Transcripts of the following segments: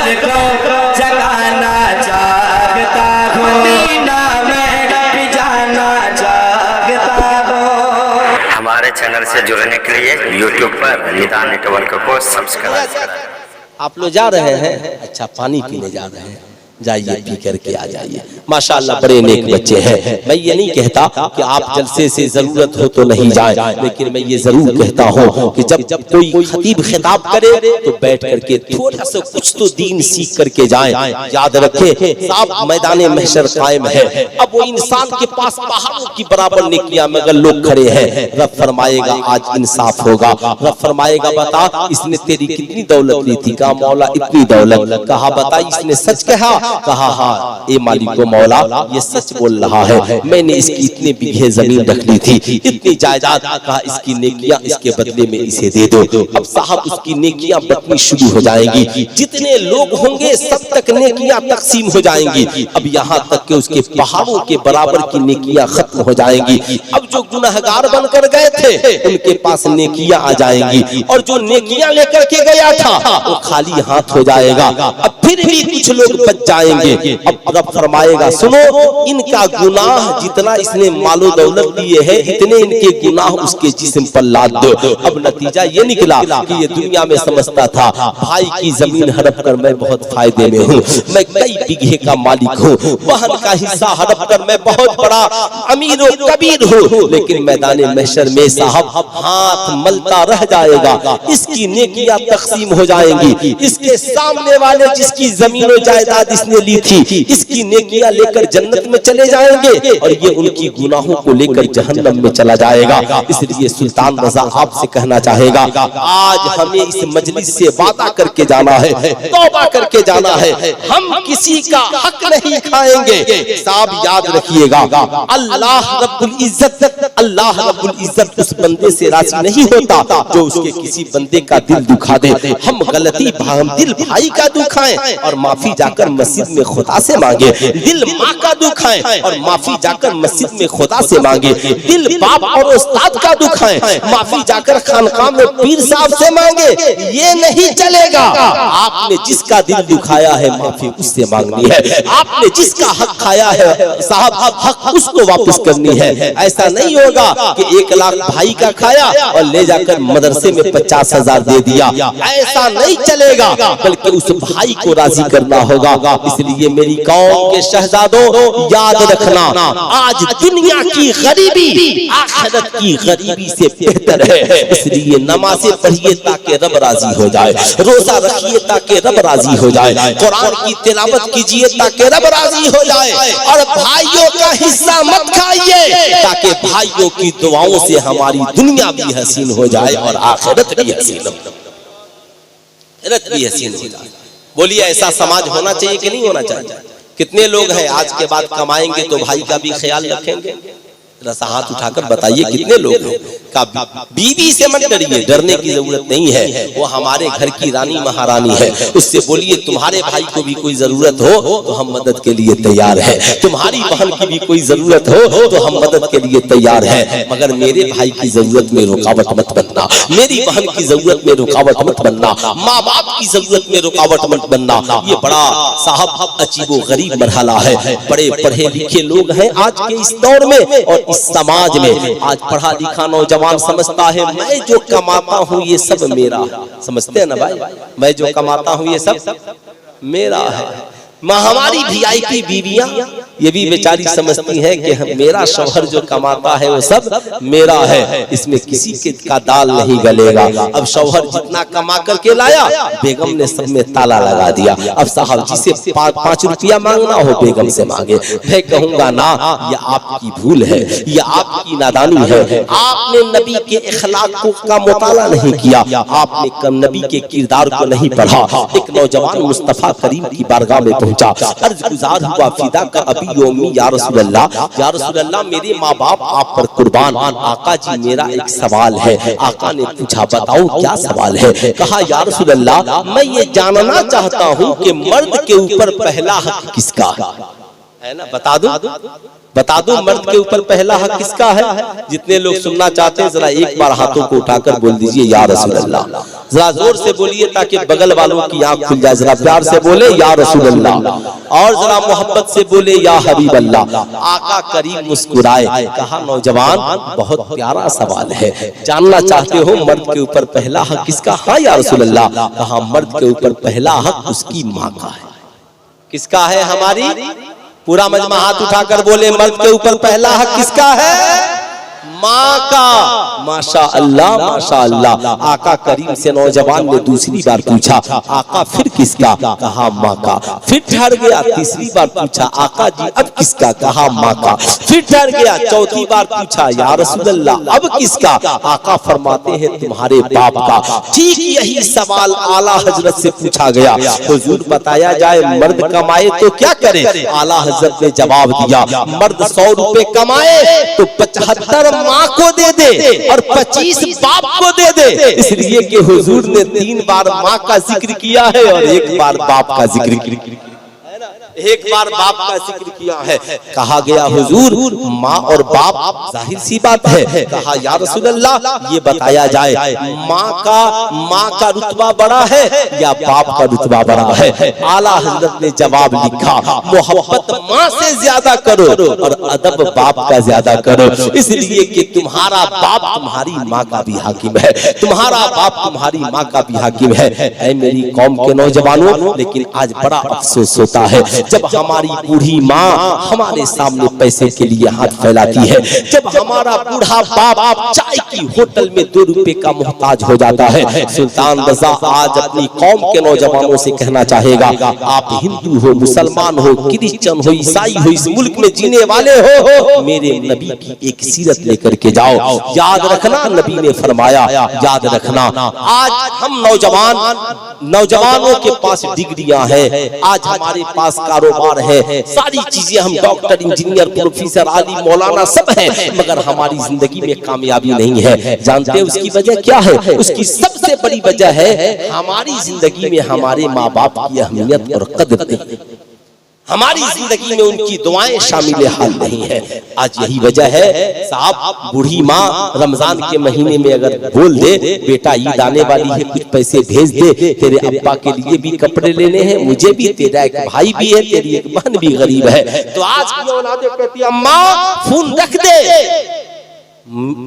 अक्ल को जगाना चाहता हूँ, मदीना में भी जाना चाहता हूँ। हमारे चैनल से जुड़ने के लिए YouTube पर निदान नेटवर्क को सब्सक्राइब करें। आप लोग जा रहे हैं, अच्छा पानी पीने जा रहे हैं, जाइए पी करके आ जाइए। माशाअल्लाह बड़े नेक बच्चे हैं। मैं ये नहीं कहता कि आप जलसे से जरूरत हो तो नहीं जाएं, लेकिन मैं ये जरूर कहता हूँ कि जब कोई खतीब खिताब करे तो बैठ करके थोड़ा सा कुछ तो दीन सीख करके जाएं। याद रखें साहब मैदान महशर कायम है, अब वो इंसान के पास पहाड़ों की बराबर नेकियां मगर लोग खड़े हैं। रब फरमाएगा आज इंसाफ होगा, रब फरमाएगा बता इसने तेरी कितनी दौलत ली थी, कहा मौला इतनी दौलत, कहा बता इसने सच कहा, कहा हाँ ए मालिको मौला ये सच बोल रहा है, मैंने इसकी इतने बीघे जमीन रख ली थी, इतनी जायदाद, कहा इसकी नेकियां इसके बदले में इसे दे दो। अब साहब उसकी नेकियां बंटनी शुरू हो जाएंगी, जितने लोग होंगे सब तक नेकियां तकसीम हो जाएंगी। अब यहाँ तक कि उसके पहाड़ों के बराबर की नेकियां खत्म हो जाएंगी। अब जो गुनहगार बनकर गए थे उनके पास नेकियां आ जाएंगी, और जो नेकियां लेकर के गया था वो खाली हाथ हो जाएगा। अब फिर भी कुछ लोग बच जाएंगे। अब रब फरमाएगा सुनो इनका गुनाह जितना इसने मालो दौलत दिए है इतने इनके गुनाह उसके जिस्म पर लाद दो। अब नतीजा ये निकला कि ये दुनिया में समझता था भाई की जमीन हड़प कर मैं बहुत फायदे में हूँ, मैं कई बीघे का मालिक हूँ, बहन का हिस्सा हड़प कर मैं बहुत बड़ा अमीर व कबीर हूँ, लेकिन मैदान महशर में साहब हाथ मलता रह जाएगा। इसकी नेकियां तकसीम हो जाएंगी, इसके सामने वाले जिसकी जमीन और जायदाद इसने ली थी इसकी नेकियां लेकर जन्नत में चले जाएंगे, और ये उनकी गुनाहों को लेकर जहन्नम में चला जाएगा। इसलिए सुल्तान रजा आपसे कहना चाहेगा आज हमें इस मजलिस से वादा करके जाना है, तौबा करके जाना है, हम किसी का हक नहीं खाएंगे। साहब याद रखिएगा अल्लाह रब्बुल इज्जत उस बंदे से राजी नहीं होता जो उसके किसी बंदे का दिल दुखा दे। हम गलती हम दिल भाई का दुखाएं और माफी जाकर मस्जिद में खुदा से मांगे, दिल माँ का दुखाएं और माफी जाकर मस्जिद में खुदा से मांगे, दिल बाप और उस्ताद का दुखाएं माफी जाकर खानकाह में पीर साहब से मांगे, ये नहीं चलेगा। आपने जिसका दिल दुखाया है माफी उससे मांगनी है, आपने जिसका हक खाया है साहब हक उसको वापस करनी है। ऐसा नहीं होगा कि 1 लाख भाई का खाया और ले जाकर मदरसे में 50,000 दे दिया, ऐसा नहीं चलेगा, बल्कि उस भाई को राजी करना होगा। इसलिए मेरी कौम के शहजादों याद रखना आज दुनिया की गरीबी आखिरत की गरीबी से बेहतर है। इसलिए नमाज़ें पढ़िए ताकि रब राजी हो जाए, रोजा रखिए ताकि रब राजी हो जाए, कुरान की तिलावत कीजिए ताकि रब राजी हो जाए, और भाइयों का हिस्सा मत खाइए ताकि भाइयों की दुआओं से हमारी दुनिया भी हसीन हो जाए और आखिरत भी हसीन हो जाए। बोलिए ऐसा समाज होना चाहिए कि नहीं होना चाहिए? कितने लोग हैं आज के बाद कमाएंगे तो भाई का भी ख्याल रखेंगे? रसा हाथ उठाकर बताइए कितने लोग हैं? का बीवी से मत डरिए, डरने की जरूरत नहीं है, वो हमारे घर की रानी महारानी है। उससे बोलिए तुम्हारे भाई को भी कोई जरूरत हो तो हम मदद के लिए तैयार हैं, तुम्हारी बहन की भी कोई जरूरत हो तो हम मदद के लिए तैयार हैं, मगर मेरे भाई की जरूरत में रुकावट मत बनना, मेरी बहन की जरूरत में रुकावट मत बनना, माँ बाप की जरूरत में रुकावट मत बनना। ये बड़ा साहब अजीबो गरीब मरहला है। बड़े पढ़े लिखे लोग हैं आज के इस दौर में और इस समाज में। आज पढ़ा लिखा नौजवान समझता है मैं जो कमाता हूँ ये सब मेरा, समझते हैं ना भाई, मैं जो कमाता हूँ ये सब मेरा है। हमारी वीआईपी बीवियां ये भी बेचारी समझती हैं कि मेरा शौहर जो कमाता है वो सब मेरा है, इसमें किसी के का दाल नहीं गलेगा। अब शौहर जितना कमा करके लाया बेगम ने सब में ताला लगा दिया। अब साहब जिसे 5 रुपया मांगना हो बेगम से मांगे। मैं कहूंगा ना ये आपकी भूल है, ये आपकी नादानी है। आपने नबी के इखलाक का मुताला नहीं किया, आपने नबी के किरदार को नहीं पढ़ा। एक नौजवान मुस्तफा करीम की बारगाह में पहुंचा, अर्ज गुजार हुआ फिदा का अभी योमी या रसूल अल्लाह मेरे माँ बाप आप पर कुर्बान, आका जी मेरा एक सवाल है। आका ने पूछा बताओ क्या सवाल है? कहा या रसूल अल्लाह मैं ये जानना चाहता हूँ कि मर्द के ऊपर पहला हक किसका? है ना? बता दो मर्द के ऊपर पहला हक किसका है? जितने लोग सुनना चाहते हैं जरा एक बार हाथों को उठाकर बोल दीजिए या रसूल अल्लाह। जरा जोर से बोलिए ताकि बगल वालों की आंख खुल जाए। जरा प्यार से बोले या रसूल अल्लाह, और जरा मोहब्बत से बोले या हबीब अल्लाह। आका करीम मुस्कुराए, कहा नौजवान बहुत प्यारा सवाल है, जानना चाहते हो मर्द के ऊपर पहला हक किसका? हाँ या रसूल अल्लाह। कहा मर्द के ऊपर पहला हक उसकी माँ का है। किसका है? हमारी। पूरा मजमा हाथ उठाकर बोले मर्द के ऊपर पहला हक किसका है? माँ का। माशा अल्लाह माशा अल्लाह। आका करीम से नौजवान ने दूसरी बार पूछा, आका फिर किसका? कहा माँ का। फिर ठहर गया, तीसरी बार पूछा, आका जी अब किसका? कहा माँ का। फिर ठहर गया, चौथी बार पूछा, या रसूल अल्लाह अब किसका? आका फरमाते हैं तुम्हारे बाप का। ठीक यही सवाल आला हजरत से पूछा गया, हुजूर बताया जाए मर्द कमाए तो क्या करे? आला हजरत ने जवाब दिया, मर्द 100 रुपए कमाए तो 75 माँ को दे दे और 25 बाप को दे दे। इसलिए कि हुजूर ने 3 बार माँ का जिक्र किया है और 1 बार बाप का जिक्र किया, एक बार बाप का जिक्र किया है। कहा गया हुजूर माँ और बाप जाहिर सी बात है। कहा या रसूल अल्लाह ये बताया जाए माँ का रुतबा बड़ा है या बाप का रुतबा बड़ा है? आला हजरत ने जवाब लिखा, मोहब्बत माँ से ज्यादा करो और अदब बाप का ज्यादा करो। इसलिए कि तुम्हारा बाप तुम्हारी माँ का भी हाकिम है, तुम्हारा बाप तुम्हारी माँ का भी हाकिम है। ऐ मेरी कौम के नौजवानों, लेकिन आज बड़ा अफसोस होता है जब हमारी बूढ़ी माँ हमारे सामने पैसे के लिए हाथ फैलाती है, जब हमारा बूढ़ा बाप चाय की होटल में 2 रुपए का मोहताज हो जाता है। सुल्तान रजा आज अपनी कौम के नौजवानों से कहना चाहेगा, आप हिंदू हो, मुसलमान हो, क्रिश्चियन हो, ईसाई हो, इस मुल्क में जीने वाले हो, मेरे नबी की एक सीरत लेकर के जाओ। याद रखना नबी ने फरमाया, याद रखना आज हम नौजवानों के पास डिग्रियां हैं, आज हमारे पास कारोबार है, सारी चीजें हम डॉक्टर, इंजीनियर, प्रोफेसर, आलिम, मौलाना सब है, मगर हमारी जिंदगी में कामयाबी नहीं है। जानते हैं उसकी वजह क्या है? उसकी सबसे बड़ी वजह है हमारी जिंदगी में हमारे माँ बाप की अहमियत और कदर नहीं, हमारी जिंदगी में उनकी दुआएं शामिल हाल नहीं है। आज यही वजह है साहब, बूढ़ी माँ रमजान के महीने में अगर बोल दे बेटा ईद आने वाली है कुछ पैसे भेज दे, तेरे अब्बा के लिए भी कपड़े लेने हैं, मुझे भी, तेरा एक भाई भी है, तेरी एक बहन भी गरीब है, तो आज की औलादें कहती है अम्मा फोन रख दे,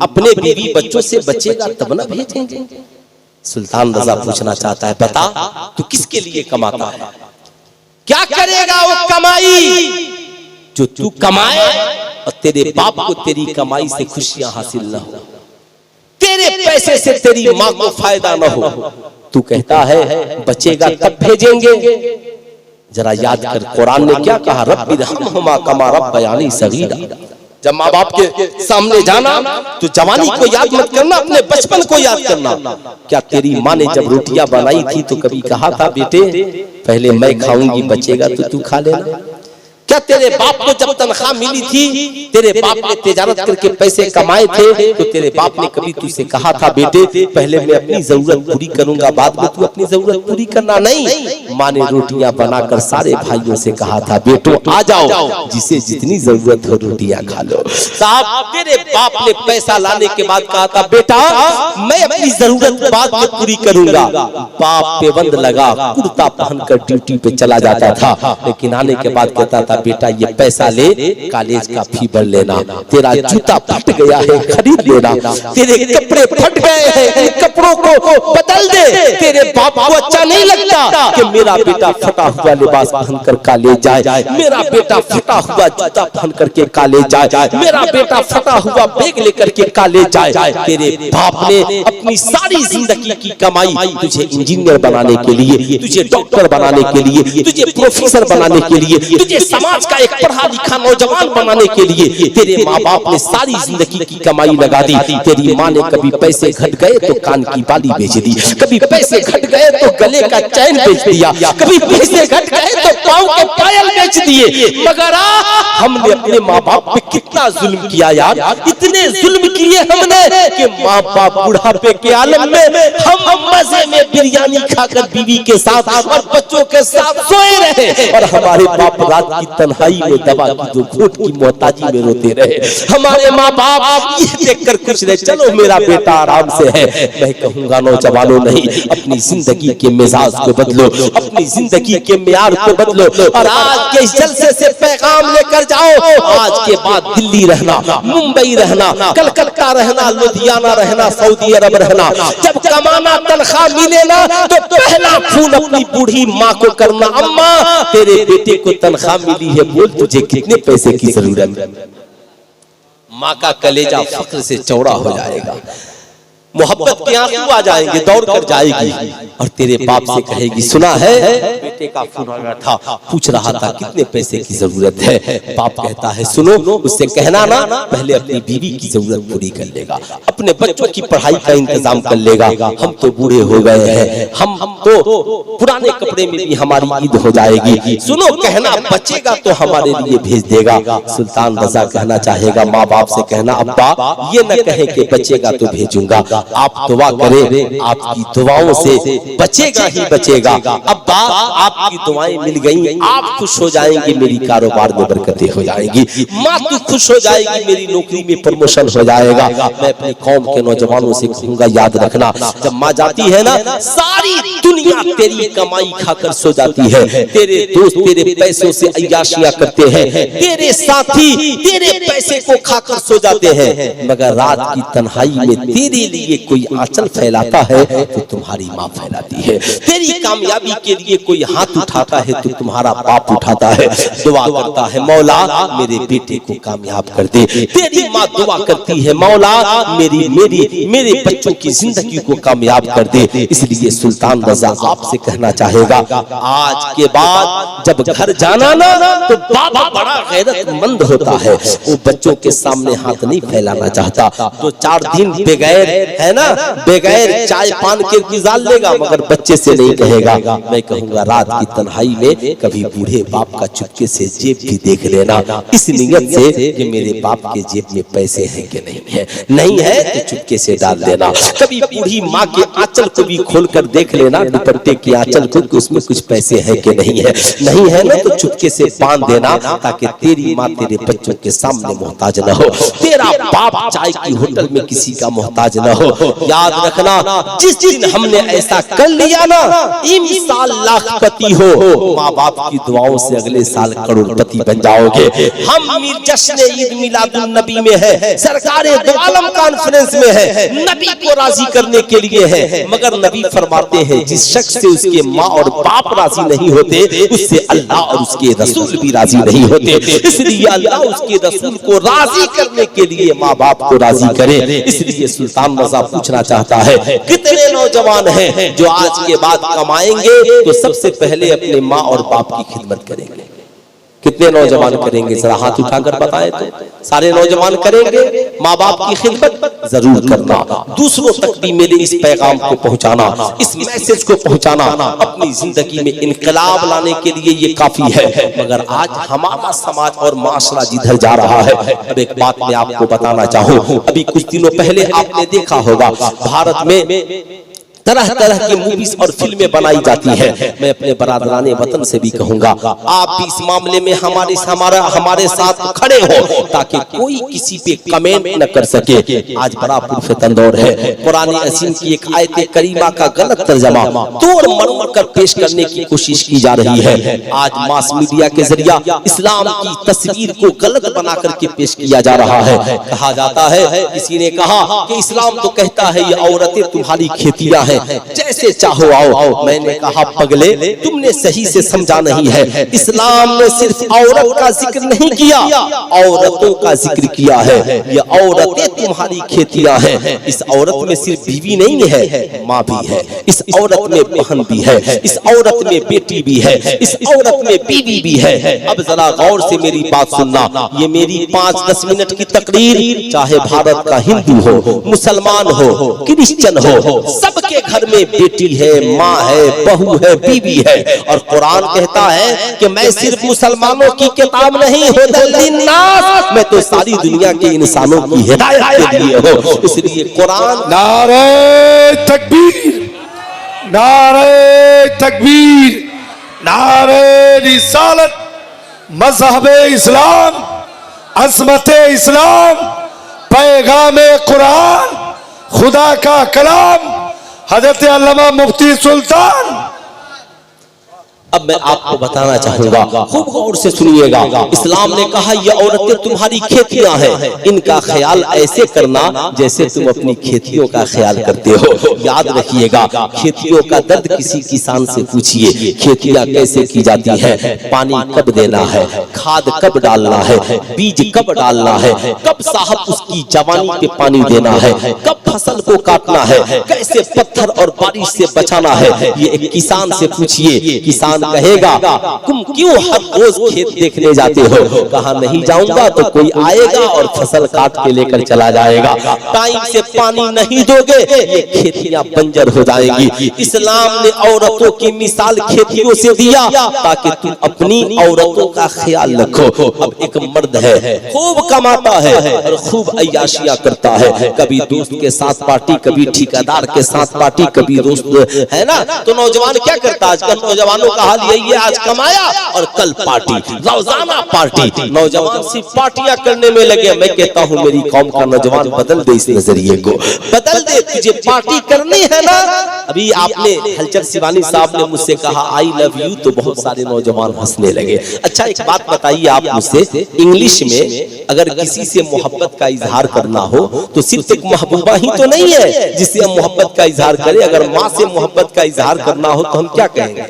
अपने बीवी बच्चों से बचेगा तब ना भेजेंगे। सुल्तान रजा पूछना चाहता है, बता तू किसके लिए कमाता है? क्या करेगा वो कमाई जो तू कमाए और तेरे बाप को तेरी कमाई से खुशियां हासिल न हो, तेरे पैसे से तेरी माँ को फायदा न हो? तू कहता है बचेगा तब भेजेंगे। जरा याद कर कुरान ने क्या कहा, रब्बिरहमहुमा कमा रब्बयानी सगीरा। जब माँ बाप के सामने जाना तो जवानी को याद मत करना, अपने बचपन को याद करना। क्या तेरी माँ ने जब रोटियां बनाई थी तो कभी कहा था बेटे पहले मैं खाऊंगी, बचेगा तो तू खा लेना? क्या तेरे बाप को जब तनख्वाह मिली थी, तेरे बाप ने तिजारत करके पैसे कमाए थे, तो तेरे बाप ने कभी तुझसे कहा था बेटे पहले मैं अपनी जरूरत पूरी करूंगा, बाद में तू अपनी जरूरत पूरी करना? नहीं, माँ ने रोटियां बनाकर सारे भाइयों से कहा था बेटो आ जाओ, जिसे जितनी जरूरत हो रोटियां खा लो। साहब तेरे बाप ने पैसा लाने के बाद कहा था बेटा मैं अपनी जरूरत बाद में पूरी करूंगा। बाप पेबंद लगा, कुर्ता पहनकर ड्यूटी पे चला जाता था, लेकिन आने के बाद कहता था बेटा ये पैसा ले, कॉलेज का फी भर लेना, तेरा जूता फट गया है खरीद लेना, तेरे कपड़े फट गए हैं कपड़ों को बदल दे। तेरे बाप को अच्छा नहीं लगता कि मेरा बेटा फटा हुआ लिबास पहनकर कॉलेज जाए, मेरा बेटा फटा हुआ जूता पहन करके कॉलेज जाए, मेरा बेटा फटा हुआ बैग लेकर के कॉलेज जाए। तेरे बाप ने अपनी सारी जिंदगी की कमाई तुझे इंजीनियर बनाने के लिए, तुझे डॉक्टर बनाने के लिए, तुझे प्रोफेसर बनाने के लिए, तुझे समाज का एक पढ़ा लिखा नौजवान बनाने के लिए तेरे माँ बाप ने सारी जिंदगी की कमाई लगा दी। तेरी माँ ने कभी पैसे घट गए तो कान की बाली बेच दी, कभी पैसे घट गए तो गले का चैन बेच दिया, कभी पैसे घट गए तो पाँव के पायल बेच बेच दिए, मगर हमने अपने माँ बाप पे कितना जुल्म किया यार। इतने जुल्म किए हमने कि माँ बाप बुढ़ापे के आलम में हम मजे में बिरयानी खाकर बीवी के साथ और बच्चों के साथ सोए रहे, और हमारे बाप रात की तन्हाई में दवा की जो घूंट की मोहताजी में रोते रहे। हमारे माँ बाप ये देखकर खुश रहे, चलो मेरा बेटा आराम से है। मैं कहूंगा नौजवानों, नहीं, अपनी जिंदगी के मिजाज को बदलो, अपनी जिंदगी के मियार को बदलो, और आज के इस जलसे से पैगाम लेकर जाओ। आज के बाद दिल्ली रहना, मुंबई रहना, कलकत्ता रहना, लुधियाना रहना, सऊदी अरब रहना, जब कमाना तनख्वाह मिले ना तो पहला फोन अपनी बूढ़ी माँ को करना, अम्मा तेरे बेटे को तनख्वाह मिली है, बोल तुझे कितने पैसे की जरूरत। माँ का कलेजा फक्र से चौड़ा हो जाएगा, मोहब्बत के आंसू आ जाएंगे, दौड़ कर जाएगी और तेरे बाप से कहेगी, सुना है बेटे का फोन आया था, पूछ रहा था कितने पैसे की जरूरत है। बाप कहता है सुनो, उससे कहना ना पहले अपनी बीवी की जरूरत पूरी कर लेगा, अपने बच्चों की पढ़ाई का इंतजाम कर लेगा। हम तो बूढ़े हो गए हैं, हम तो पुराने कपड़े में भी हमारी ईद हो जाएगी। सुनो, कहना बचेगा तो हमारे लिए भेज देगा। सुल्तान रजा कहना चाहेगा, माँ बाप से कहना, अब्बा ये न कहे कि बचेगा तो भेजूंगा, आप दुआ करें, आपकी दुआओं से बचेगा ही बचेगा। अब्बा आपकी दुआएं मिल गई, आप खुश हो जाएंगे, मेरी कारोबार में बरकतें हो जाएंगी। माँ तू खुश हो जाएगी, मेरी नौकरी में प्रमोशन हो जाएगा। मैं अपनी कौम के नौजवानों से कहूंगा, याद रखना, जब माँ जाती है ना, सारी दुनिया तेरी कमाई खाकर सो जाती है। तेरे दोस्त तेरे पैसों से अय्याशियां करते हैं, तेरे साथी तेरे पैसे को खाकर सो जाते हैं, मगर रात की तन्हाई में तेरे लिए कोई आंचल फैलाता है तो तुम्हारी माँ फैलाती है। तेरी कामयाबी के लिए कोई हाथ उठाता है तो तुम्हारा बाप उठाता है। दुआ करता है, मौला मेरे बेटे को कामयाब कर दे। तेरी माँ दुआ करती है, मौला मेरे बच्चों की जिंदगी को कामयाब कर दे। इसलिए सुल्तान रजा आपसे कहना चाहेगा, आज के बाद जब घर जाना ना तो बाबा बड़ा गैरतमंद होता है, वो बच्चों के सामने हाथ नहीं फैलाना चाहता। तो 4 दिन बगैर है ना, बगैर चाय पान के गुजार लेगा, मगर बच्चे से नहीं कहेगा। मैं कहूंगा रात की तन्हाई में कभी बूढ़े बाप का चुपके से जेब भी देख लेना, इस नियत से कि मेरे बाप के जेब में पैसे हैं कि नहीं है तो चुपके से डाल देना। कभी बूढ़ी माँ के आंचल को भी खोल कर देख लेना, दुपट्टे के आंचल को, उसमें कुछ पैसे हैं कि नहीं है ना तो चुपके से बांध देना, ताकि तेरी माँ तेरे बच्चों के सामने मोहताज न हो, तेरा बाप चाय की होटल में किसी का मोहताज न हो। याद रखना, जिस दिन हमने ऐसा कर लिया ना, इंसान लाखपति हो, माँ बाप की दुआओं से अगले साल करोड़पति बन जाओगे। हम जश्न ईद मिलादुन नबी में है, सरकारे दो आलम कॉन्फ्रेंस में है, नबी को राजी करने के लिए है, मगर नबी फरमाते हैं जिस शख्स से उसके माँ और बाप राजी नहीं होते, उससे अल्लाह और उसके रसूल भी राजी नहीं होते। इसलिए अल्लाह उसके रसूल को राजी करने के लिए माँ बाप को राजी करे। इसलिए सुल्तान रजा पूछना चाहता है, कितने नौजवान हैं जो आज के बाद कमाएंगे तो सबसे पहले अपने माँ और बाप की खिदमत करेंगे? कितने नौजवान करेंगे? जरा हाथ उठाकर बताएं तो। सारे नौजवान करेंगे? माँ बाप की खिदमत जरूर करना, दूसरों तक भी मेरे इस पैगाम को पहुंचाना, इस मैसेज को पहुंचाना, अपनी जिंदगी में इनकलाब लाने के लिए ये काफी है। मगर आज हमारा समाज और माशरा जिधर जा रहा है, अब एक बात मैं आपको बताना चाहूँ, अभी कुछ दिनों पहले आपने देखा होगा भारत में तरह तरह की मूवीज और फिल्में बनाई जाती है। मैं अपने बरादराने वतन से भी कहूंगा, आप भी इस मामले में हमारे साथ खड़े हो, ताकि कोई किसी पे कमेंट न कर सके। आज बड़ा पुरफतन दौर है, कुरान अज़ीम की एक आयत करीमा का गलत तर्जमा तोड़ मरोड़ कर पेश करने की कोशिश की जा रही है। आज मास मीडिया के जरिया इस्लाम की तस्वीर को गलत बना करके पेश किया जा रहा है। कहा जाता है, किसी ने कहा कि इस्लाम तो कहता है ये औरतें तुम्हारी खेतियां हैं, जैसे चाहो आओ। मैंने कहा, पगले तुमने सही से समझा नहीं है। इस्लाम ने सिर्फ औरत का जिक्र नहीं किया, औरतों का जिक्र किया है। ये औरतें तुम्हारी खेतियां हैं। इस औरत में सिर्फ बीवी नहीं है, माँ भी है, इस औरत में बहन भी है, इस औरत में बेटी भी है, इस औरत में बीवी भी है। अब जरा गौर से मेरी बात सुनना, ये मेरी 5-10 मिनट की तकरीर चाहे भारत का हिंदू हो, मुसलमान हो, क्रिश्चियन हो, सबके घर में बेटी है, माँ है, बहू है, बीवी है, और कुरान कहता है कि मैं सिर्फ मुसलमानों की किताब नहीं, हुदल लिन्नास, मैं तो सारी दुनिया के इंसानों की हिदायत के लिए हूँ। इसलिए कुरान नारे तकबीर, नारे तकबीर, नारे रिसालत, मज़हब इस्लाम, अज़मत इस्लाम, पैगाम कुरान, खुदा का कलाम, हजरत अल्लामा मुफ्ती सुल्तान। अब मैं आपको बताना चाहूंगा, खूब गौर से सुनिएगा। इस्लाम ने कहा ये औरतें तुम्हारी खेतियां हैं, इनका ख्याल ऐसे करना जैसे तुम अपनी खेतियों का ख्याल करते हो। याद रखिएगा, खेतियों का दर्द किसी किसान से पूछिए। खेतियां कैसे की जाती है, पानी कब देना है, खाद कब डालना है, बीज कब डालना है, कब साहब उसकी जवानी पे पानी देना है, कब फसल को काटना है, कैसे पत्थर और बारिश से बचाना है, ये एक किसान से पूछिए। किसान कहेगा तुम क्यों हर रोज खेत देखने जाते हो? कहा नहीं जाऊंगा तो कोई आएगा और फसल काट के लेकर चला जाएगा। टाइम से पानी नहीं दोगे ये खेतियां बंजर हो जाएंगी। इस्लाम ने औरतों की मिसाल खेतियों से दिया ताकि तुम अपनी औरतों का ख्याल रखो। अब एक मर्द है, खूब कमाता है और खूब अय्याशियां करता है, कभी दोस्त के साथ पार्टी, कभी ठेकेदार के साथ पार्टी, कभी दोस्त है ना। तो नौजवान क्या करता है आजकल? नौजवानों का हाल यही है, आज कमाया और कल पार्टी, रोजाना पार्टी। नौजवान सिर्फ पार्टियां करने में लगे। मैं कहता हूं मेरी कौम का नौजवान बदल दे, इस नजरिए को बदल दे। तुझे पार्टी करनी है ना। अभी आपने हलचल शिवानी साहब ने मुझसे कहा आई लव यू, तो बहुत सारे नौजवान हंसने लगे। अच्छा एक बात बताइए आप मुझसे, इंग्लिश में अगर किसी से मोहब्बत का इजहार करना हो तो सिर्फ एक महबूबा ही तो नहीं है जिससे हम मोहब्बत का इजहार करें। अगर माँ से मोहब्बत का इजहार करना हो तो हम क्या कहेंगे?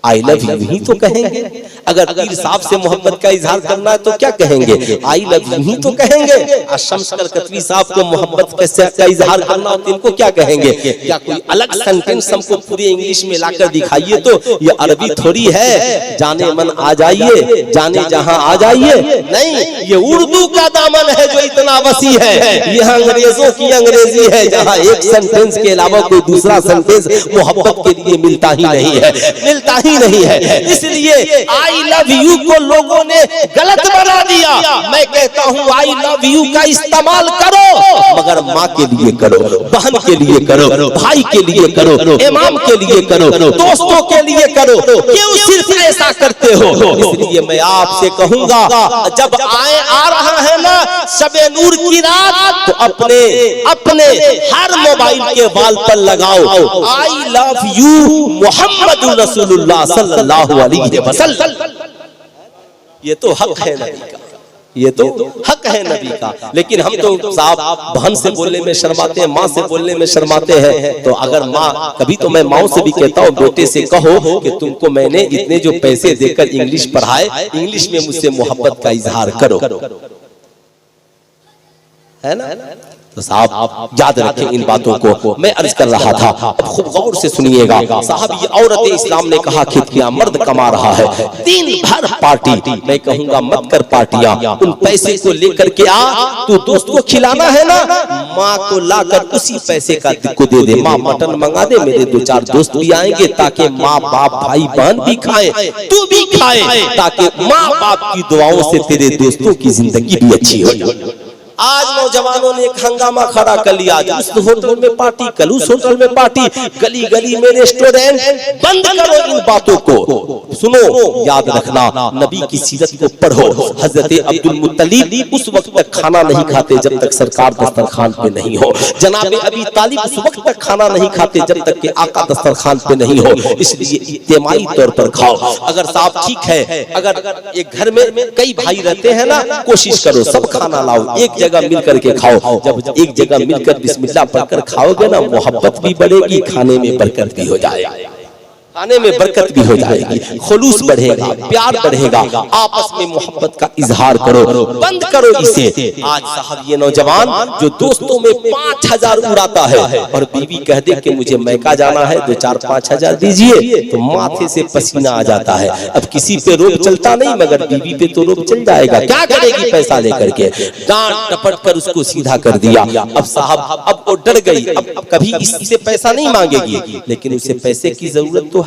आई लव यू ही तो कहेंगे। अगर पीर साहब से मोहब्बत का इजहार करना है तो क्या कहेंगे? आई लव यू ही तो कहेंगे। शमशकर कतवी साहब को मोहब्बत का इजहार करना हो तो इनको क्या कहेंगे? क्या कोई अलग सेंटेंस हमको पूरे इंग्लिश में लाकर दिखाइए तो? ये अरबी थोड़ी है, जाने मन आ जाइए, जाने जहां आ जाइए। नहीं, ये उर्दू का दामन है जो इतना वसी है। यह अंग्रेजों की अंग्रेजी है जहां एक सेंटेंस के अलावा कोई दूसरा सेंटेंस मोहब्बत के लिए मिलता ही नहीं है, मिलता ही नहीं है। इसलिए आई लव यू को लोगों ने गलत बना दिया। मैं कहता हूं आई लव यू का इस्तेमाल करो, मगर माँ के लिए करो, बहन के लिए करो, भाई के लिए करो, इमाम के लिए करो, दोस्तों के लिए करो। क्यों सिर्फ ऐसा करते हो? इसलिए मैं आपसे कहूंगा, जब आ रहा है ना शबे नूर की रात, तो अपने अपने हर मोबाइल के वाल पर लगाओ आई लव यू मोहम्मद रसूलुल्लाह सल्लल्लाहु अलैहि वसल्लम। ये तो हक है नबी का, ये तो हक है नबी का। लेकिन हम तो साहब बहन से बोलने में शर्माते हैं, माँ से बोलने में शर्माते हैं। तो अगर माँ, कभी तो मैं माँ से भी कहता हूँ बेटे से कहो कि तुमको मैंने इतने जो पैसे देकर इंग्लिश पढ़ाए, इंग्लिश में मुझसे मोहब्बत का इजहार करो, है ना। तो साहब याद रखें इन बातों को। मैं अर्ज कर रहा था, अब खूब गौर से सुनिएगा साहब। ये औरतें, इस्लाम ने कहा खेतियां, मर्द कमा रहा है, दिन भर पार्टी। मैं कहूंगा मत कर पार्टियां, उन पैसे को लेकर के आ, तू दोस्त को खिलाना है ना, माँ को लाकर उसी पैसे का को दे दे। माँ मटन मंगा दे, मेरे 2-4 दोस्त भी आएंगे, ताकि माँ बाप भाई बहन भी खाए, तू भी खाए, ताकि माँ बाप की दुआओं से तेरे दोस्तों की जिंदगी भी अच्छी हो जाए। आज नौजवानों ने एक हंगामा खड़ा कर लिया, उस होटल में पार्टी, कल उस होटल में पार्टी, गली गली में रेस्टोरेंट। बंद करो इन बातों को, सुनो, याद रखना, नबी की सीरत को पढ़ो। हजरत अब्दुल मुत्तलिब उस वक्त तक खाना नहीं खाते जब तक सरकार दस्तरखान पे नहीं हो। जनाब अबी तालिब उस वक्त तक खाना नहीं खाते जब तक के आका दस्तरखान पे नहीं हो। इसलिए इज्तिमाई तौर पर खाओ। अगर साहब ठीक है, अगर एक घर में कई भाई रहते हैं ना, कोशिश करो सब खाना लाओ, एक जगह मिल करके खाओ। जब एक जगह मिलकर बिस्मिल्लाह पढ़कर खाओगे ना, मोहब्बत भी बढ़ेगी, खाने में बरकत भी हो जाएगा। खाने में बरकत भी हो जाएगी, खुलूस बढ़ेगा, प्यार बढ़ेगा, आपस में मोहब्बत का इजहार करो, बंद करो इसे। आज साहब ये नौजवान जो दोस्तों में 5,000 उड़ाता है और बीवी कह दे कि मुझे मैका जाना है तो 4-5 दीजिए, तो माथे से पसीना आ जाता है। अब किसी पे रोक चलता नहीं, मगर बीवी पे तो रोक चल जाएगा। क्या करेगी पैसा लेकर के? डांट टपट कर उसको सीधा कर दिया। अब साहब अब वो डर गई, अब कभी इससे पैसा नहीं मांगेगी, लेकिन उसे पैसे की जरूरत तो है।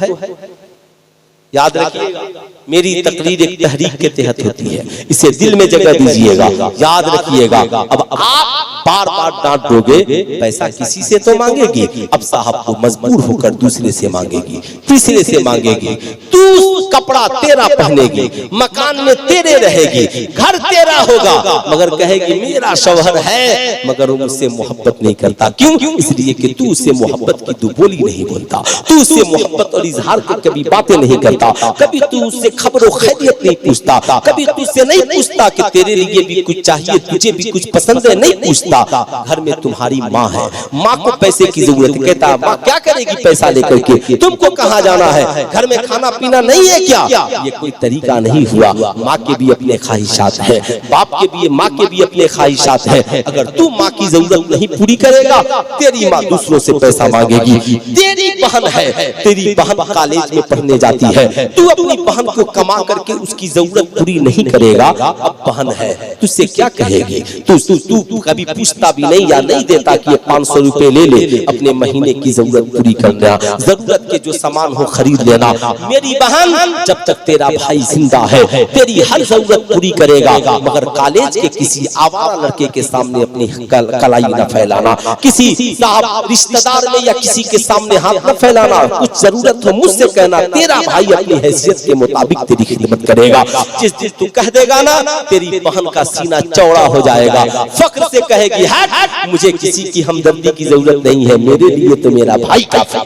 याद रखिएगा, मेरी तकरीर एक तहरीक के तहत होती है, इसे दिल में जगह दीजिएगा, याद रखिएगा। अब आप बार बार डांट दोगे, पैसा किसी से तो मांगेगी, अब साहब को मजबूर होकर दूसरे से मांगेगी, तीसरे से मांगेगी। तू कपड़ा तेरा पहनेगी, मकान में तेरे रहेगी, घर तेरा होगा, मगर कहेगी मेरा शौहर है, मगर वो मुझसे मोहब्बत नहीं करता। क्यों? इसलिए कि तू उससे मोहब्बत की दो बोली नहीं बोलता, तू उससे मोहब्बत और इजहार की कभी बातें नहीं करता, कभी तू उससे खबरों खैरियत नहीं पूछता, कभी तुझसे नहीं पूछता कि तेरे लिए भी कुछ चाहिए, तुझे भी कुछ पसंद है, नहीं पूछता। घर में तुम्हारी माँ है, माँ को पैसे की जरूरत है, कहता माँ क्या करेगी पैसा लेकर के, तुमको कहाँ जाना है, घर में खाना पीना नहीं है क्या? ये कोई तरीका नहीं हुआ। माँ के भी अपने ख्वाहिशात है, बाप के भी, माँ के भी अपने ख्वाहिशात है। अगर तू माँ की जरूरत नहीं पूरी करेगा, तेरी माँ दूसरों से पैसा मांगेगी। तेरी बहन है, तेरी बहन कॉलेज में पढ़ने जाती है, तू अपनी बहन को कमा करके उसकी जरूरत पूरी नहीं करेगा, अब बहन है तुझसे क्या कहेगी? तू कभी पूछता भी नहीं या नहीं देता कि 500 रुपए ले ले, अपने महीने की जरूरत पूरी करना, जरूरत के जो सामान हो खरीद लेना। मेरी बहन, जब तक तेरा भाई जिंदा है तेरी हर जरूरत पूरी करेगा, मगर कॉलेज के किसी आवारा लड़के के सामने अपनी कलाई न फैलाना, किसी साहब रिश्तेदार में या किसी के सामने हाथ न फैलाना। कुछ जरूरत हो मुझसे कहना, तेरा भाई अपनी हैसियत के मुताबिक तेरी खिदमत करेगा। जिस दिन तू कह देगा ना, तेरी बहन का सीना चौड़ा हो जाएगा, फख्र से कहेगी हट, मुझे किसी की हमदर्दी की जरूरत नहीं है, मेरे लिए तो मेरा भाई काफी।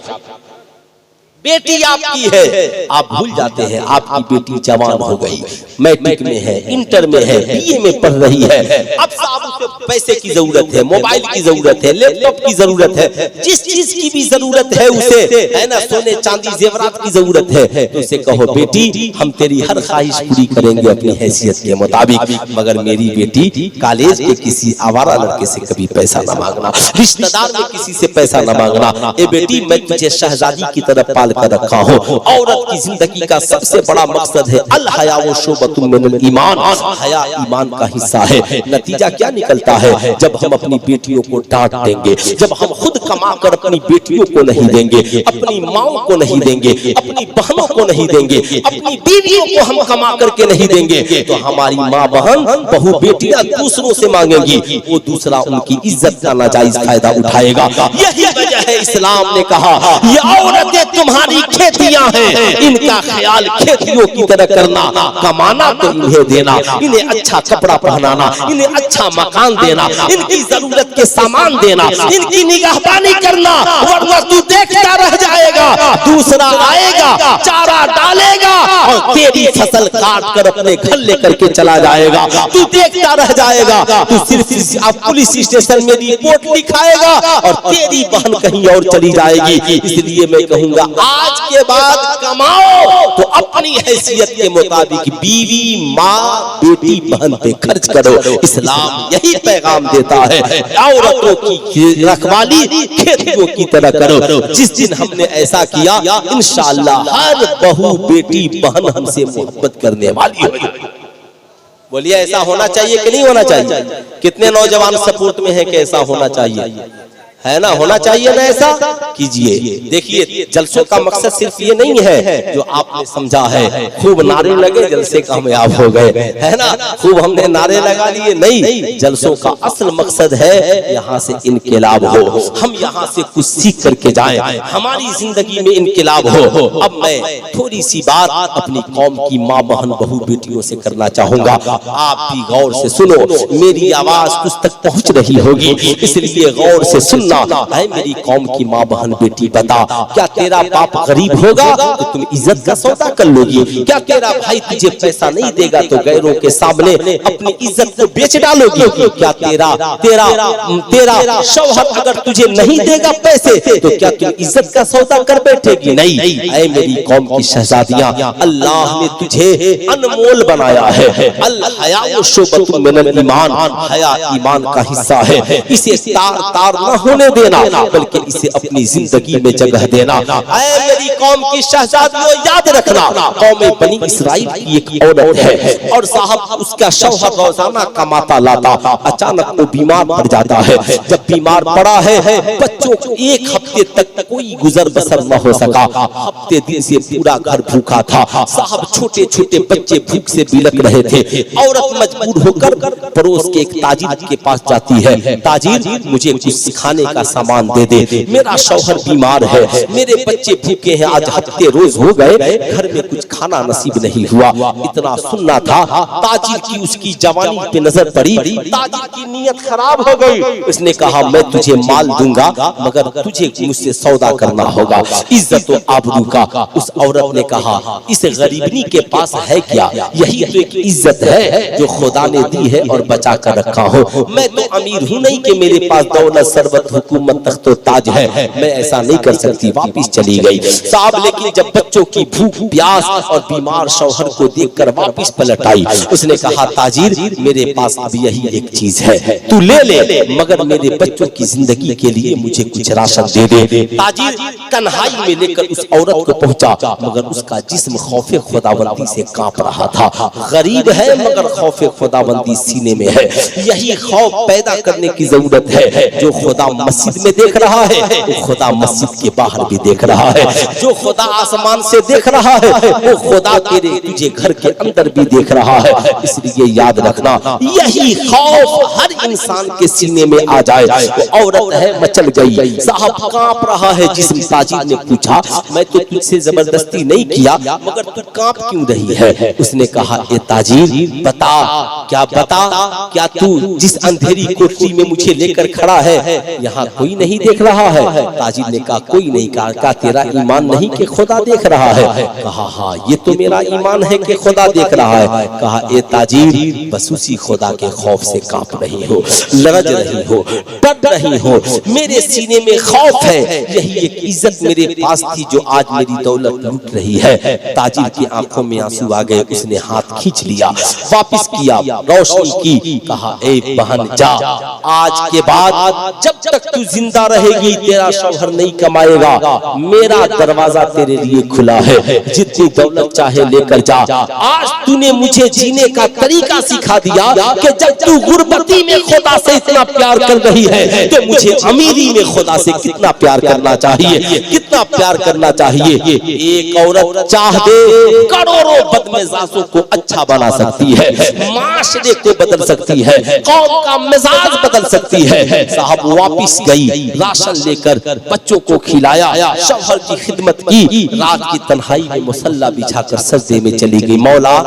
बेटी आपकी है, आप भूल जाते हैं आपकी बेटी जवान हो गई, मैट्रिक में है, इंटर में है, बीए में पढ़ रही है। अब साहब उसे पैसे की जरूरत है, मोबाइल की जरूरत है, लैपटॉप की जरूरत है, जिस चीज की भी जरूरत है उसे, है ना, सोने चांदी जेवरात की जरूरत है, तो उसे कहो बेटी हम तेरी हर ख्वाहिश पूरी करेंगे अपनी हैसियत के मुताबिक, मगर मेरी बेटी कॉलेज के किसी आवारा लड़के से कभी पैसा न मांगना, रिश्तेदार में किसी से पैसा न मांगना। ए बेटी मैं तुझे शहजादी की तरफ पाल कर रखा हूँ। औरत की जिंदगी का सबसे बड़ा मकसद है अल हया व शोबतुम मिनल ईमान, हया ईमान का हिस्सा है। नतीजा क्या निकलता है? जब हम अपनी बेटियों को डांट देंगे, जब हम खुद कमा कर अपनी बेटियों को नहीं देंगे, अपनी माओ को नहीं देंगे, अपनी बहनों को नहीं देंगे, अपनी बीवियों को हम कमा करके नहीं देंगे, तो हमारी माँ बहन बहू बेटियां दूसरों से मांगेंगी, वो दूसरा उनकी इज्जत का नाजायज फायदा उठाएगा। यही वजह है इस्लाम ने कहा ये औरतें तुम्हारी खेतियां हैं, इनका ख्याल खेतियों की तरह करना, कमाना तो इन्हें देना, इन्हें अच्छा कपड़ा पहनाना, इन्हें अच्छा मकान देना, इनकी जरूरत के सामान देना, इनकी निगहबानी करना, वरना तू देखता रह जाएगा, दूसरा आएगा चारा डालेगा और तेरी फसल काट कर अपने घर लेकर के चला जाएगा, तू देखता रह जाएगा, तू सिर्फ पुलिस स्टेशन में रिपोर्ट लिखाएगा और तेरी बहन कहीं और चली जाएगी। इसलिए मैं कहूंगा आज के बाद कमाओ तो अपनी हैसियत के मुताबिक बीवी, माँ, बेटी, बहन पे खर्च करो। इस्लाम यही पैगाम देता है, औरतों की रखवाली खेतियों की तरह करो। जिस दिन हमने ऐसा किया इंशाअल्लाह हर बहू, बेटी, बहन हमसे मोहब्बत करने वाली होगी। बोलिए ऐसा होना चाहिए कि नहीं होना चाहिए? कितने नौजवान सपोर्ट में है कि ऐसा होना चाहिए? है ना, होना चाहिए ना, ऐसा कीजिए। देखिए जलसों का मकसद सिर्फ ये नहीं है जो आपने समझा है खूब नारे लगे जलसे कामयाब हो गए, है ना, खूब हमने नारे लगा लिए, नहीं, जलसों का असल मकसद है यहाँ से इनकलाब हो, हम यहाँ से कुछ सीख करके जाएं, हमारी जिंदगी में इनकलाब हो। अब मैं थोड़ी सी बात अपनी कौम की माँ, बहन, बहू, बेटियों से करना चाहूंगा, आप भी गौर से सुनो, मेरी आवाज कुछ तक पहुंच रही होगी, इसलिए गौर से सुन है मेरी कौम की माँ, बहन, बेटी, बता क्या तेरा बाप गरीब होगा तो तुम इज्जत का सौदा कर लोगी? क्या तेरा भाई तुझे पैसा नहीं देगा तो गैरों के सामने अपनी इज्जत को बेच डालोगी? क्या तेरा शौहर अगर तुझे नहीं नहीं देगा पैसे तो क्या तुम इज्जत का सौदा कर बैठेगी? नहीं। ऐ मेरी कौम की शहजादियां, अल्लाह ने तुझे अनमोल बनाया है। अल हया शुबतुम मिनल ईमान, हया ईमान का हिस्सा है। इसे तार तार न होने देना, बल्कि इसे अपनी जिंदगी में जगह देना। ऐ मेरी कौम की शहजादियों, याद रखना, कौम बनी इसराइल की एक औरत है और साहब उसका शौहर रोजाना कमाता लाता, अचानक वो बीमार पड़ जाता है। जब बीमार पड़ा है, बच्चों को एक हफ्ते तक कोई गुजर बसर न हो सका। हफ्ते दिन से पूरा घर भूखा था साहब, छोटे छोटे बच्चे भूख से बिलक रहे थे। औरत मजबूर होकर पड़ोस के एक ताजिर के पास जाती है, ताजिर मुझे कुछ सिखाने का सामान दे दे, मेरा शौहर बीमार है, मेरे बच्चे भूखे हैं, आज हफ्ते रोज हो गए, घर में कुछ खाना नसीब नहीं हुआ। इतना सुनना था, ताजिर की उसकी जवानी पे नजर पड़ी, ताजिर की नीयत खराब हो गई। उसने कहा मैं तुझे माल दूंगा मगर तुझे मुझसे सौदा करना होगा, इज्जत और आबरू का। उस औरत ने कहा इस गरीबनी के पास है क्या? यही तो एक इज्जत है जो खुदा ने दी है और बचा कर रखा हो। मैं तो अमीर हूँ नहीं कि मेरे पास दौलत सरबत हुकूमत तख्त और ताज है, मैं ऐसा नहीं कर सकती। वापिस चली गई साहब, लेकिन जब बच्चों की भूख प्यास और बीमार शौहर को देखकर वापिस पलट आई। उसने कहा ताजिर मेरे पास अब यही एक चीज है, तू ले ले, मगर मेरे बच्चों की जिंदगी के लिए मुझे कुछ राशन दे दे। ताजिर कन्हाई में लेकर उस औरत को पहुंचा, मगर उसका जिस्म खौफे खुदाबंदी से कांप रहा था। गरीब है मगर खौफे खुदाबंदी सीने में है। यही खौफ पैदा करने की जरूरत है। जो खुदा मस्जिद में देख रहा है वो खुदा मस्जिद के बाहर भी देख रहा है। जो खुदा आसमान से देख रहा है वो खुदा तेरे तुझे घर के अंदर भी देख रहा है। इसलिए याद रखना, यही खौफ हर इंसान के सीने में आ जाए। वो औरत है मचल गई साहब, कांप रहा है जिस्म। ताजिर ने पूछा मैं तो तुझसे जबरदस्ती नहीं किया, मगर तू कांप क्यों रही है? उसने कहा ए ताजिर बता, क्या बता, क्या तू जिस अंधेरी कोठरी में मुझे लेकर खड़ा है यहाँ कोई नहीं देख रहा है? ताजिर ने कहा कोई नहीं। कहा क्या तेरा ईमान नहीं कि खुदा देख रहा है? कहा हाँ ये तो मेरा ईमान है कि खुदा देख रहा है। कहा ए ताजिर बस उसी खुदा के खौफ से कांप रही हो, लरज रही हो, डर रही हो। मेरे सीने में खौफ है, यही एक इज्जत मेरे पास थी जो आज मेरी दौलत लूट रही है। ताजिर की आंखों में आंसू आ गए, उसने हाथ खींच लिया, वापिस किया, रोशनी की। कहा ए बहन जा, आज के बाद जब तक तू जिंदा रहेगी तेरा शौहर नहीं कमाएगा, मेरा दरवाजा तेरे लिए खुला है, जितनी दौलत चाहे लेकर जा। आज तूने मुझे जीने का तरीका सिखा दिया कि जब तू गुर्बती में खुदा से इतना प्यार कर रही है तो मुझे अमीरी में खुदा से कितना प्यार करना चाहिए, कितना प्यार करना चाहिए। एक औरत चाह दे करोड़ों बदमिजाजों को अच्छा बना सकती है, माशरे को बदल सकती है, कौम का मिजाज बदल सकती है। साहब वापिस गई, राशन लेकर बच्चों को खिलाया, शौहर की खिदमत की, रात की तन्हाई में मुसल्ला बिछाकर सजदे में चली गई। मौला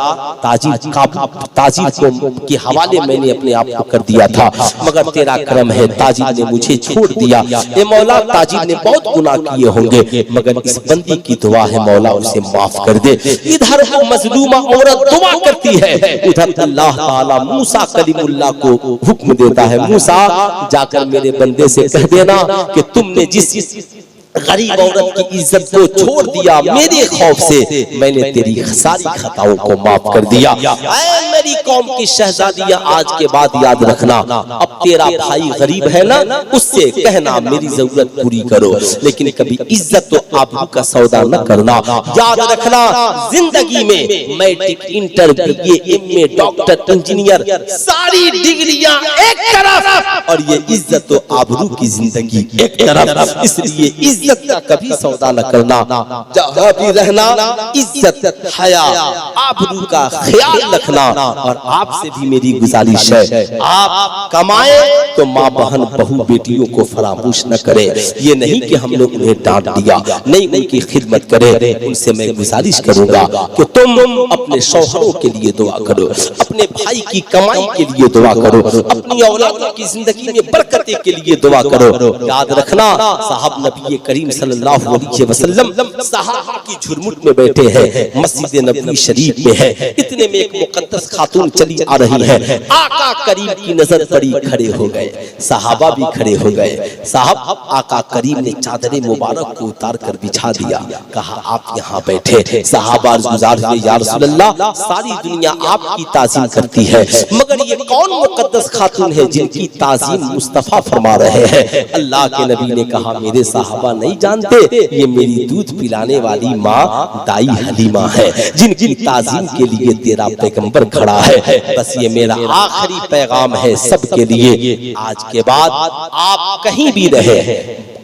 ताजिर को के हवाले मैंने अपने आप को कर दिया था, मगर तेरा करम है ताजिर ने मुझे छोड़ दिया। ए मौला ताजिर ने बहुत गुनाह किए होंगे, मगर इस बंदी की दुआ है मौला उसे माफ कर दे। इधर वो मजलूमा औरत दुआ करती है, उधर अल्लाह ताला मूसा कलीमुल्लाह को हुक्म देता है, मूसा जाकर मेरे बंदे से कह देना कि तुमने जिस गरीब औरत की इज्जत को छोड़ दिया मेरे खौफ से, मैंने तेरी सारी खताओं को माफ कर दिया। ऐ मेरी कौम की शहजादियां, आज के बाद याद रखना, अब तेरा भाई गरीब है ना, उससे कहना मेरी जरूरत पूरी करो, लेकिन कभी इज्जत तो आबरू का सौदा न करना। याद रखना, जिंदगी में matric, inter, BA, MA, doctor, engineer, सारी डिग्रियां एक तरफ और ये इज्जत तो आबरू की जिंदगी एक तरफ। इसलिए इज्जत का कभी सौदा न करना, जहाँ भी रहना इज्जत, हया, आबरू का ख्याल रखना। और आपसे भी मेरी गुजारिश है, आप कमाए तो माँ बहन बहू बेटियों को फरामोश न करें। ये नहीं कि हमने उन्हें डांट दिया, नहीं उनकी खिदमत करें। उनसे मैं गुजारिश करूंगा कि तुम अपने शौहरों के लिए दुआ करो, अपने भाई की कमाई के लिए दुआ करो, अपनी औलादों की जिंदगी में बरकत के लिए दुआ करो। याद रखना साहब, नबी करीम सल्लल्लाहु अलैहि वसल्लम सहाबा की झुरमुट में बैठे हैं, मस्जिद नबवी शरीफ में है। इतने में एक मुकद्दस खातून चली आ रही है, आका करीम की नजर पड़ी, खड़े हो गए, सहाबा भी खड़े हो गए। साहब आका करीम ने चादर मुबारक को उतार कर बिछा दिया, कहा आप यहाँ बैठे। सहाबा गुजार हुए, या रसूल अल्लाह, सारी दुनिया आपकी ताज़ीम करती है, मगर ये कौन मुकद्दस खातून है जिनकी ताज़ीम मुस्तफा फरमा रहे हैं? अल्लाह के नबी ने कहा मेरे सहाबा नहीं जानते, ये मेरी दूध पिलाने वाली माँ दाई हलीमा है, जिनकी ताज़ीम के लिए तेरा पैगंबर खड़ा है। बस ये मेरा आखिरी पैगाम है सबके लिए, आज के बाद आप कहीं भी रहे,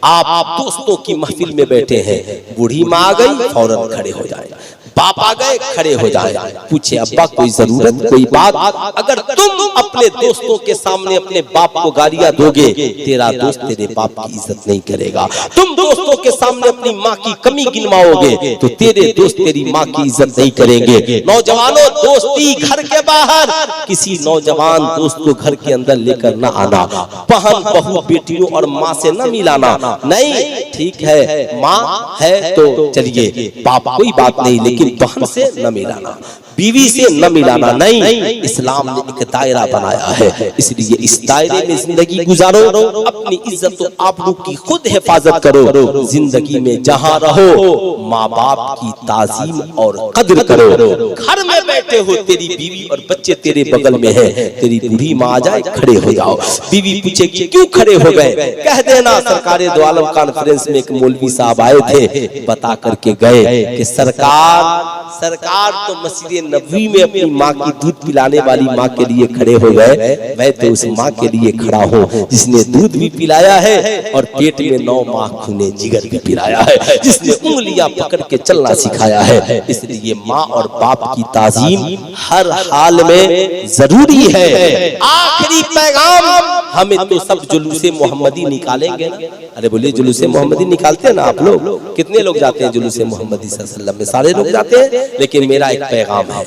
आप दोस्तों की महफिल में बैठे हैं, बूढ़ी माँ आ गई फौरन खड़े हो जाए, बाप आ गए खड़े हो जाए, पूछे अब्बा कोई जरूरत कोई बात? अगर तुम अपने दोस्तों के सामने अपने बाप को गालियां दोगे, तेरा दोस्त तेरे बाप की इज्जत नहीं करेगा। तुम दोस्तों के सामने अपनी माँ की कमी गिनवाओगे तो तेरे दोस्त तेरी माँ की इज्जत नहीं करेंगे। नौजवानों, दोस्ती घर के बाहर, किसी नौजवान दोस्त को घर के अंदर लेकर न आना, बहन बहू बेटियों और माँ से न मिलाना। नहीं, ठीक है माँ है तो चलिए, बाप कोई बात नहीं, लेकिन बहन से न मिलाना, बीवी से न मिलाना नहीं। इस्लाम ने एक दायरा बनाया है, इसलिए इस दायरे में जिंदगी गुजारो, अपनी इज्जत और आबरू की खुद हिफाजत करो। जिंदगी में जहाँ रहो माँ बाप की ताजीम और कद्र करो। घर में बैठे हो, तेरी बीवी और बच्चे तेरे बगल में है, तेरी बूढ़ी माँ आ जाए खड़े हो जाओ, बीवी पूछे कि क्यों खड़े हो गए, कह देना सरकारे दो आलम कॉन्फ्रेंस में एक मौलवी साहब आए थे, बता करके गए कि सरकार तो मस्जिद नबवी में अपनी माँ की दूध पिलाने वाली माँ के लिए खड़े हो गए, मैं तो उस माँ के लिए खड़ा हूँ जिसने दूध भी पिलाया है और पेट में 9 माह खूने जिगर भी पिलाया है, जिसने उंगलियां पकड़ के चलना सिखाया है। इसलिए माँ और बाप की ताजीम हर हाल में जरूरी है। आखिरी पैगाम, हमें तो सब जुलूसे मोहम्मदी निकालेंगे ना? अरे बोलिए, जुलूसे मोहम्मदी निकालते हैं ना आप लोग? कितने लोग जाते हैं जुलूसे मोहम्मदी सल्लल्लाहु अलैहि वसल्लम में? सारे लोग जाते हैं, लेकिन मेरा एक पैगाम है,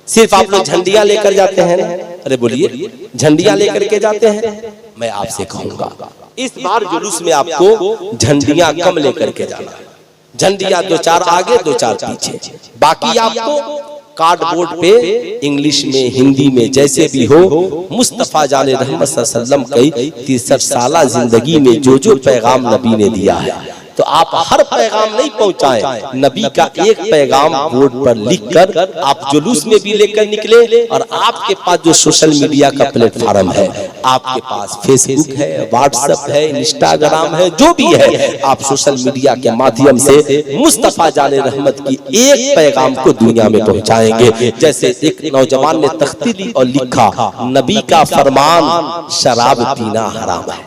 सिर्फ आप लोग झंडियां लेकर जाते हैं ना? अरे बोलिए, झंडियां लेकर के जाते हैं? मैं आपसे कहूंगा इस बार जुलूस में आपको झंडियां कम लेकर के जाना, झंडियां 2-4 आगे 2-4 पीछे, बाकी आपको कार्डबोर्ड पे इंग्लिश में हिंदी में जैसे भी हो, मुस्तफा जाने रहमत सल्लल्लाहु अलैहि वसल्लम की 63 साला जिंदगी में जो जो पैगाम नबी ने दिया है, तो आप हर पैगाम नहीं पहुंचाएं, नबी का एक पैगाम बोर्ड पर लिखकर आप जुलूस में भी लेकर निकले। और आपके पास जो सोशल मीडिया का प्लेटफॉर्म है, आपके पास फेसबुक है, व्हाट्सएप है, इंस्टाग्राम है, जो भी है, आप सोशल मीडिया के माध्यम से मुस्तफा जाने रहमत की एक पैगाम को दुनिया में पहुंचाएंगे। जैसे एक नौजवान ने तख्ती ली और लिखा, नबी का फरमान शराब पीना हराम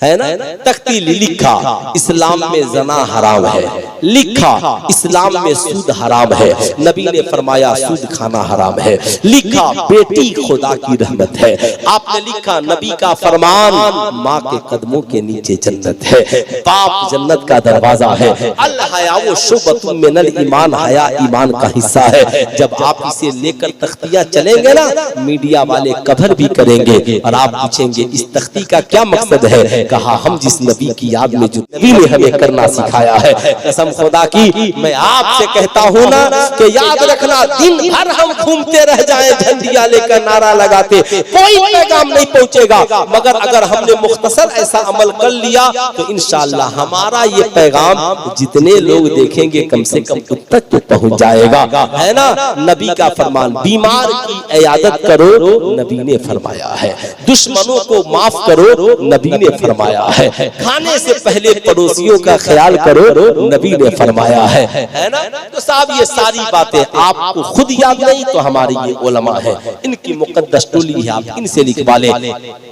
है ना? तख्ती लिखा, इस्लाम में जना हराम है, लिखा इस्लाम में सूद हराम है, नबी ने फरमाया सूद खाना हराम है, लिखा बेटी खुदा की रहमत है, आपने लिखा नबी का फरमान माँ के कदमों के नीचे जन्नत है, बाप जन्नत का दरवाजा है, अल हया शुबतुम मिनल ईमान, हया ईमान का हिस्सा है। जब आप इसे लेकर तख्तियां चलेंगे ना, मीडिया वाले कवर भी करेंगे और आप पूछेंगे इस तख्ती का क्या मकसद है? कहा हम जिस नबी की याद में जो नबी ने हमें करना सिखाया है, कसम खुदा की मैं आपसे कहता हूँ ना कि याद रखना, दिन भर हम घूमते रह जाएं झंडियां लेकर नारा लगाते, कोई पैगाम नहीं पहुंचेगा। मगर अगर हमने मुख्तसर ऐसा अमल कर लिया तो इंशाअल्लाह हमारा ये पैगाम जितने लोग देखेंगे कम से कम उन तक तो पहुंच जाएगा, है ना? नबी का फरमान, बीमार की इयादत करो, नबी ने फरमाया है, दुश्मनों को माफ करो, नबी ने फरमाया है, खाने से पहले पड़ोसियों का ख्याल करो, नबी ने फरमाया है ना? तो साहब ये सारी बातें आपको खुद याद नहीं तो हमारी ये उलमा है, इनकी मुकद्दस टोली है, आप इनसे लिखवा लें।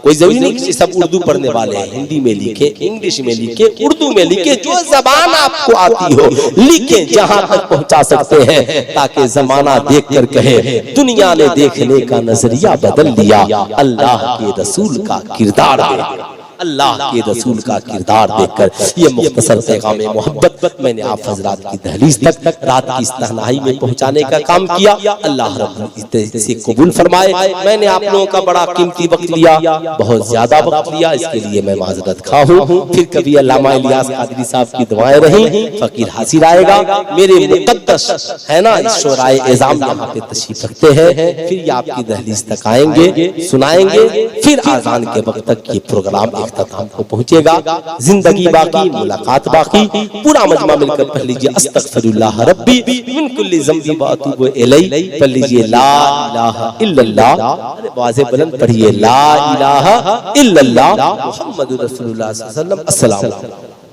कोई जरूरी नहीं कि सब उर्दू पढ़ने वाले हैं, हिंदी में लिखे, इंग्लिश में लिखे, उर्दू में लिखे, जो जबान आपको आती हो लिखे, जहां तक पहुंचा सकते हैं, ताकि जमाना देख कर कहे दुनिया ने देखने का नजरिया बदल लिया, अल्लाह के रसूल का किरदार है। अल्लाह के रसूल का किरदार देखकर। ये मुख्तसर पैगाम मोहब्बत मैंने आप हजरात की दहलीज तक रात की इस तन्हाई में पहुंचाने का काम किया। अल्लाह रब्बुल इज्जत से कबूल फरमाए। मैंने आप लोगों का बड़ा कीमती वक्त लिया, बहुत ज्यादा वक्त लिया, इसके लिए मैं माजरत खा हूँ। फिर कभी अल्लामा इलियास कादरी साहब की दुआएं रही, फकीर हासिर आएगा, मेरे मुक़द्दस है ना इस शोराए एज़ाम यहाँ पे तशरीफ रखते हैं, फिर ये आपकी दहलीज तक आएंगे, सुनाएंगे, फिर आज़ान के वक्त तक ये प्रोग्राम इख्तिताम को पहुंचेगा। जिंदगी बाकी, मुलाकात बाकी, पूरा मजमा मिलकर पढ़ लीजिए अस्तगफिरुल्लाह रब्बी मिन कुल्ली ज़ंबि व अतूबु इलैहि। पढ़ लीजिए ला इलाहा इल्लल्लाह, आवाज़ बुलंद पढ़िए ला इलाहा इल्लल्लाह मुहम्मदुर रसूलुल्लाह सल्लल्लाहु अलैहि वसल्लम। अस्सलाम वालेकुम।